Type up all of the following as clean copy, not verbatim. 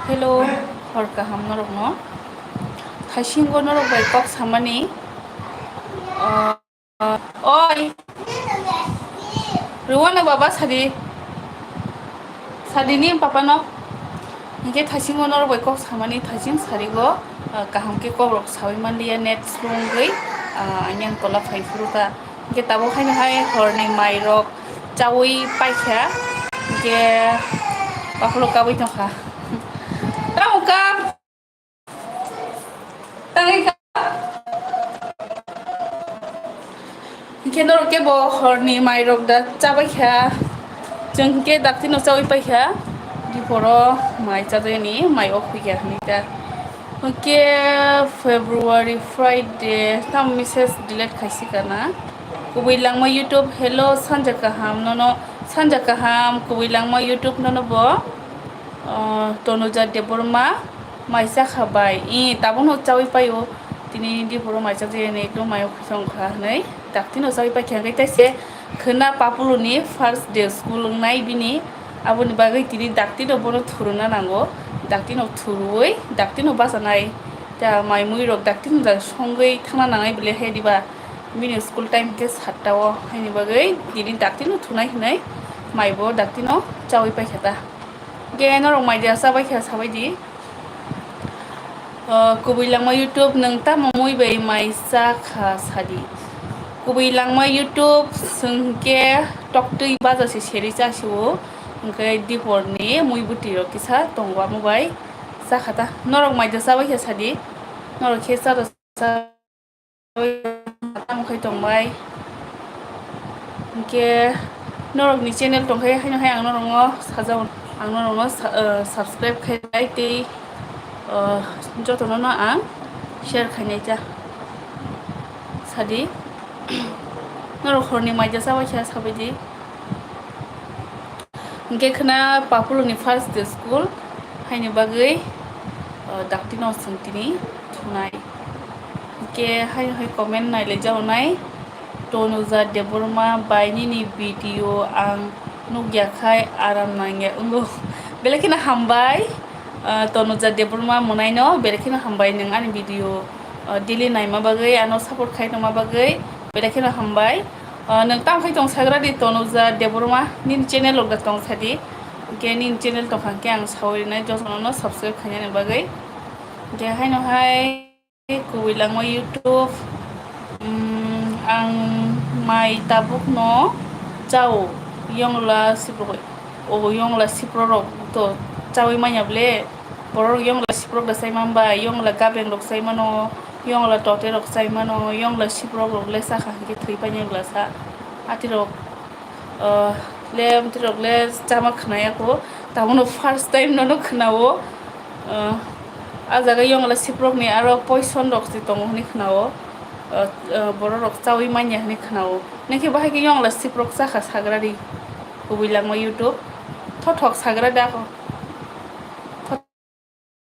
Hello, hor kaham norok no. Thasinggo norok bai kok samani. Oi, ruwana baba sadi. Sadi ni papa no. Hingke thasinggo norok bai kok samani thasing sarigo kaham ke kok rok sawi mandiya net slunggai. Anyang tola phai furuka. Hingke tabo khai hai hor ni mai rok chawi paikha. Hingke baklo kawi tongkha. Tamuka. Tangai Hingke norok ke bo horni mai rok da chabaikha. जों के दाक्ति न चावै पाइखा दिपरो माइ चादनि माइ of फैखा हनिता K February Friday ताम message delete खाइसि काना कुबैलांमा YouTube hello सानजा काहाम ननो सानजा काहाम कुबैलांमा YouTube ननो बो तनुजा देबरमा माइसा खाबाय इ ताबो न चावै पायो तिनि दिपरो माइ चादनि एकदम माइ अफ फैखा हनै दाक्ति न चावै पाइखा गैतासे खोना पापुलुनि फार्स्ट डे स्कुल नाय बिनि आबुनि बागै तिनि दाक्ति न बोनो थुरुना नांगो दाक्ति न थुरुयै दाक्ति न बासानाय दा माइ मुइ रक दाक्ति न संगै थांना नांनाय बिले हेदिबा बिनि स्कुल टाइम के 7टाव हायनि बागै तिनि दाक्ति न थुनाय हनै माइबो दाक्ति न चावै पाइखाता गे नरक माइदिया जाबाय खे साबायदि कुबैलांमा यूट्यूब नोंता ममुइ बै माइसा खा सादि कुबैलांमा यूट्यूब जोंके टक्टै बाजासे सेरि जासिवो ओमफ्राय दिपरनि मुइ बुटि किसा दंबा मुबाय जाखाता नरक माइदा जाबाय खे सादि नरक खे जादा खै दंबाय ओमके नरकनि चेनेल दंखाय हायनो हाय आं नरक साजाव आं नरक साबस्क्राइब खायबाय दै जतनो आं शेयार खायनाय जा सादि नरक हरनि माइदा जाबाय खे साबायदि ओमके खोना पापुलुनि फार्स्ट डे स्कुल हायनो बागै दाक्ति न सोंथिनि थुनाय के हाय हाय कमेन्ट नायलाय जावनाय तनुजा देबरमा बायनि भिडिअ आं नुगियाखाय आराम नांगिया उंगो बेलेखिना हामबाय तनुजा देबरमा मुनाय न बेलेखिना हामबाय नों आंनि भिडिअ दिली नाय मा बागै आनो सापर्ट खाय मा बागै बेलेखिना हामबाय नों तामखाय दं साग्रा दि तनुजा देबरमा निन चेनेल लग दं सादि के निन चेनेल दंखांके आं सावरिनाय जसनो साबस्क्राइब खायनाय बागै के हाय न हाय कुबैलांमा यूट्यूब आं माइ ताबुक न जाव यंला सिप्रगय ओ यंला सिप्ररक तो चावै माइयाबले बर यंला सिप्रक दसाय मामबा यंला गाबें रकसाय मानो यंला टटे रकसाय मानो यंला सिप्रक रकले साखा के थै पाइनेग्ला सा आतिरक ले जामा खोनायाखौ ताबुनो फार्स्ट टाइम ननो खोनावो आजागा यंला सिप्रकनि आरो पयसन रकसि दङ हनि खोनावो बर रक चावै माइया हनि खोनावो नोंखे बाहायके यंला सिप्रक जाखा साग्रारि कुबैलांमा यूट्यूब थक साग्रा दा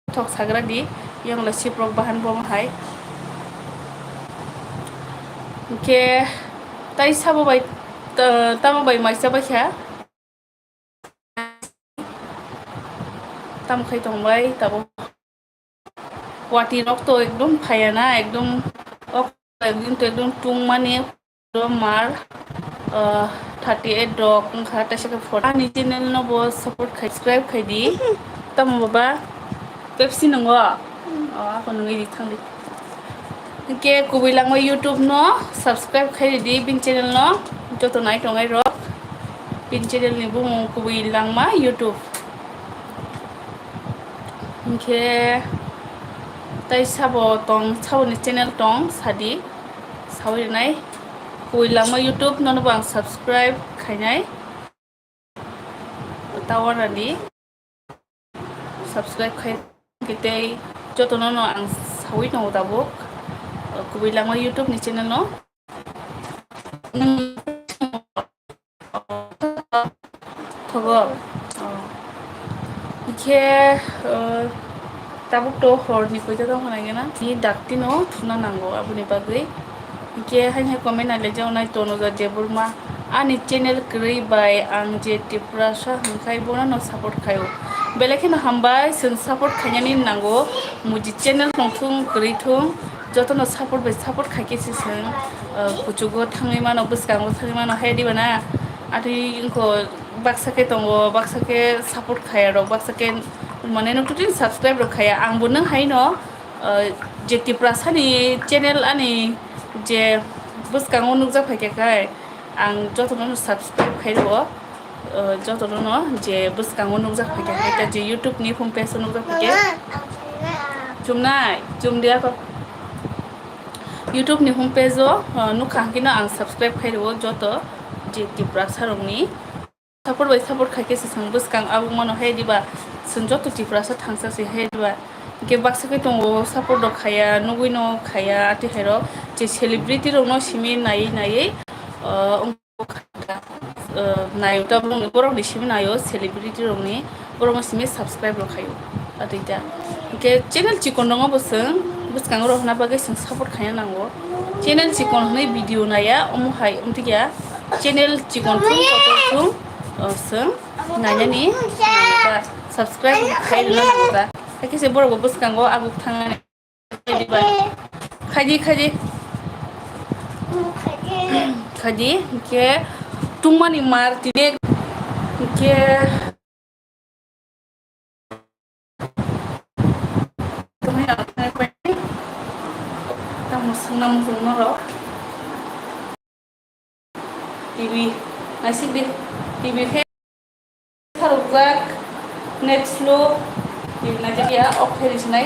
थक साग्रा दि यंला सिप्रक बाहान बमहाय के ताई साबोबाय तामबाय माइसा बायखा तामखाय दंबाय ताबो वाटी रक तो एकदम फायाना एकदम एकदम टुं माने मार 38 डक ओंखा तासे फट आंनि चेनेल न बो सपोर्ट सब्सक्राइब खायदि तम बाबा पेप्सि नंगो आखो नङै थांदि के कुबैलांमा यूट्यूब न सब्सक्राइब खायदि बिन चेनेल न जतो नाय दंगाय र बिन चेनेल नि बुङो कुबैलांमा यूट्यूब ओमके ताई साबो दं साबोनि चेनेल दं सादि सावरिनाय कुबैलांमा यूट्यूब ननो आं सब्सक्राइब खायनाय तावारानि सब्सक्राइब खाय किते जतनो न आं सावै दङ दाबो कुबैलांमा यूट्यूब नि चेनेल न थगो के ताबुक तो हरनि फैसा दं होनायगोना नि दाक्ति न थुना नांगौ आबुनि बागै के हाय कमेन्ट नायलाय जावनाय तनुजा देबरमा आंनि चेनेल ग्रै बाय आं जे टिप्रासा हांखाय बना न सापर्ट खायो बेलेखिन हामबाय जों सापर्ट खायनानै नांगौ मुजि चेनेल नंथुं गैथुं जतन सापर्ट खायकेसि जों कुचुगो थाङै मानाव बोसगांगो थाङै मानाव हाय दिबाना आथि इनखौ बाक्साके दङ बाक्साके सापर्ट खाया र बाक्साके माने नोंथ' साबसक्राइब रखाया आंबो नों हाय न जेति प्रासानि चेनेल आनि जे बोसगाङाव नुक जाफायखाय आं जतन साबसक्राइब खायर जतन न जे बोसगाङाव नुक जाफायखाय जे इउटुबनि हम पेज नुक जाफायखे जुमनाय जुमदियाखौ इउटुबनि हम पेजाव नुखांखिनो आं साबसक्राइब खायरो जत जेति प्रासारंनि सापर्ट खायखेसे सों बोसगां आबो मानाव हाय दिबा जों जत टिप्रासा थांसासे हाय दिबा के बाक्साके दङ सापर्ट दखाया नुगै न खाया आथिखायर जे सेलिब्रिटि रंनो सिमि नायै नायै नायदाब बर' सिम नायो सेलिब्रिटि रंनि बर' सिमि साबसक्राइब रखायो आदैता के चेनेल चिकन दङ बोसों बोसगां रहना बागै जों सापर्ट खाया नांगौ चेनेल चिकन हनै भिडिअ नाया अमहाय उमथिया चेनेल चिकन थुं सों नायनानै साबसक्राइब खायनो नांगौबा खायसे बर'बो बोसगांगौ आगुक थांनानै खायदि खादि के तुंमानि मार तिने के टिभि नायसिदि टिभि सारुजाक नेट स्ल' नायजाया अफ थायरिसनाय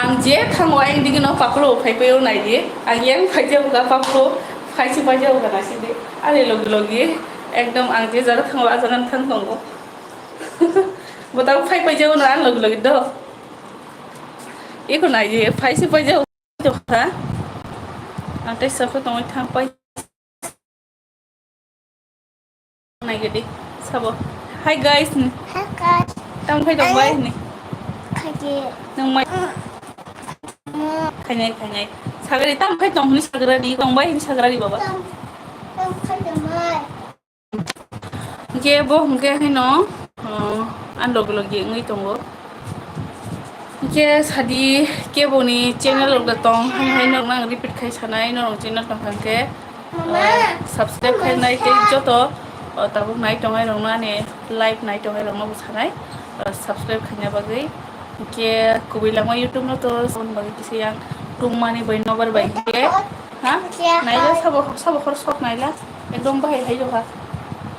आं जे थांगौ आं दिगनो पापल फाइफायाव नायदि आं yang फाइजावगा पापल फाइसे फाइजावगा नायसिदि आरे लगी एकदम आं जे जरा थांगौ आजानानै थांगौ बताओ फाइजाव ना आं लगी द एको नायदि फाइसे फाइजाव हा आंते सबको तो थां पाइ नायगोदि साबो हाय गाइस तां फाइ दं बाय नि नों माय खायनाय सागरि तां फाइ दं नि सागरानि दंबाय सागरानि बाबा के बो हमके है न आं लगे लगे ngै दङ के सादि केबोनि चेनेल दं हाय नों रिपिट खाय सानाय नों चेनेल दं के साबसक्राइब खायनाय के जत ताबुक नाय दंगाय रंना ने लाइव नाय दंगाय रंना सानाय साबसक्राइब खायना बागै के कुबैलामा यूट्यूब न तो सन बागै किसे आं तुंमानि बैनबर बायके हा नायला साबो खर सक नायला एकदम बाहाय हाय जहा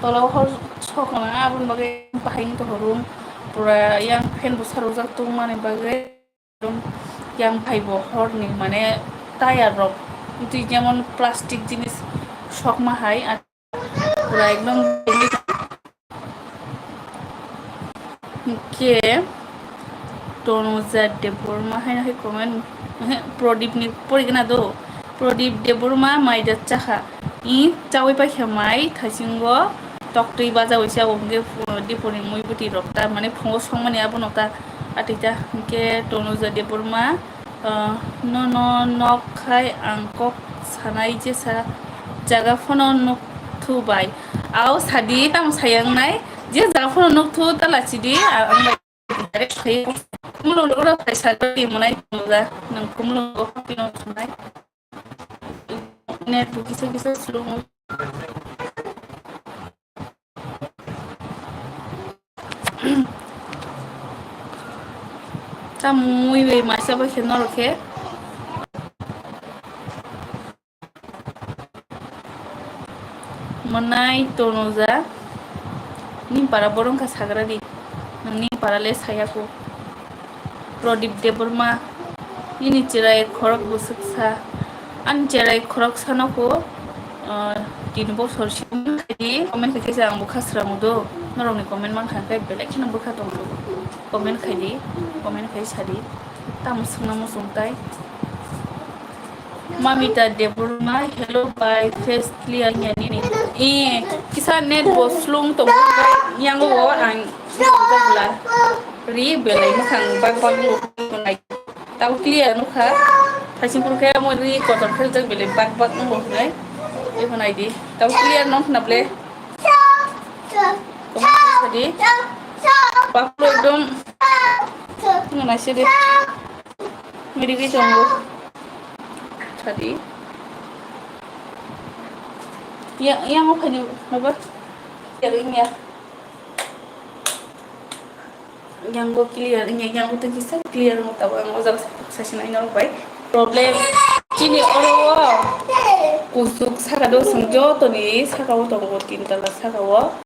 तलाव हर सक ना आबुन बागै बाहायनि तो हरुम पुरा yang fan besar uzak tuh mana bagai yang ভাইবো হরনি মানে টায়ার রক কিন্তু যেমন প্লাস্টিক জিনিস শখ মাহাই আর পুরা একদম কে তনুজা দেববর্মা হাই নাকি কমেন্ট প্রদীপ নি পরিগনা দো প্রদীপ দেববর্মা মাইদা চাহা ই চাওই পাইখা মাই থাইসিঙ্গ টকটই বাজা হইছে ওকে ডিপনি মুইবুতি রক্তা মানে ফঙ্গ সংমানি আবো নতা আতিতা কে তনুজা দেববর্মা ন ন নক খাই আংকক সানাই যে সা জায়গা ফোন নক থুবাই আও সাদি তাম সায়াংনাই যে জায়গা ফোন নক থু তালাচিদি আং डाइरेक्ट खायो कुमलो फैसा मोननाय मोजा नों कुमलो फापिनो थांनाय नेट किसे स्लो ता muy be मासा बखे न रखे मोननाय तनुजा नि पारा बरंका साग्रानि नोंनि पाराले सायाखौ Pradeep Debbarma ini cerai khorok busuksa an cerai khorok sanako tin bosor sim di komen kake ang bukhasra mudo norong ni komen man khankai belek nang bukha tong komen khai sadi tam sungna musungtai mamita deburma hello by face clear nyani ni kisa net boslung to yang go ang bla ri belai khang bang bang nai tau clear nu kha thaisin pur khe mo ri kotor khel jak belai bak bak nu bo nai e phonai di tau clear non naple Jadi, paplu एकदम ngasih deh. Mereka janggu. Tadi, yang apa nih? Apa? Yang ya. Yang gue clear, yang gue tuh bisa clear mau tahu yang mau sesi nanya baik. Problem kini orang usuk saka do sungjo to ni saka wo to go tin tala saka wo